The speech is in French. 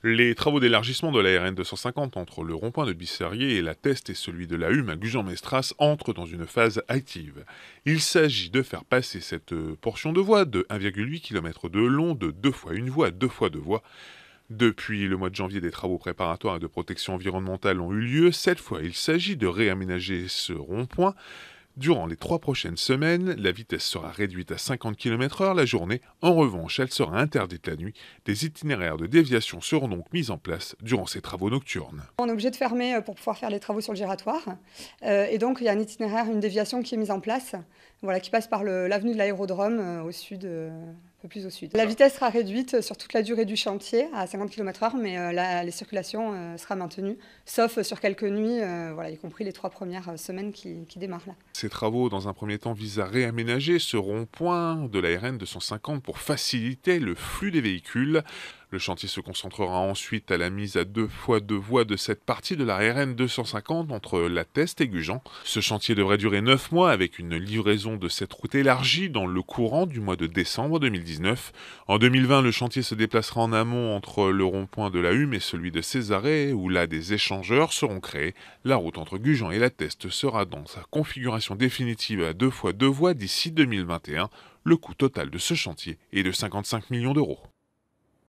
Les travaux d'élargissement de la RN 250 entre le rond-point de Bisserier et la Teste et celui de la Hume à Gujan-Mestras entrent dans une phase active. Il s'agit de faire passer cette portion de voie de 1,8 km de long de 2 fois une voie à 2 fois 2 voies. Depuis le mois de janvier, des travaux préparatoires et de protection environnementale ont eu lieu. Cette fois, il s'agit de réaménager ce rond-point. Durant les 3 prochaines semaines, la vitesse sera réduite à 50 km/h la journée. En revanche, elle sera interdite la nuit. Des itinéraires de déviation seront donc mis en place durant ces travaux nocturnes. On est obligé de fermer pour pouvoir faire les travaux sur le giratoire. Et donc, il y a un itinéraire, une déviation qui est mise en place, voilà, qui passe par l'avenue de l'Aérodrome au sud, un peu plus au sud. La vitesse sera réduite sur toute la durée du chantier à 50 km/h, mais les circulations sera maintenue, sauf sur quelques nuits, voilà, y compris les 3 premières semaines qui démarrent là. Ces travaux, dans un premier temps, visent à réaménager ce rond-point de la RN 250 pour faciliter le flux des véhicules. Le chantier se concentrera ensuite à la mise à 2 fois 2 voies de cette partie de la RN 250 entre La Teste et Gujan. Ce chantier devrait durer 9 mois avec une livraison de cette route élargie dans le courant du mois de décembre 2019. En 2020, le chantier se déplacera en amont entre le rond-point de la Hume et celui de Césarée, où là des échangeurs seront créés. La route entre Gujan et La Teste sera dans sa configuration définitive à 2 fois 2 voies d'ici 2021. Le coût total de ce chantier est de 55 millions d'euros.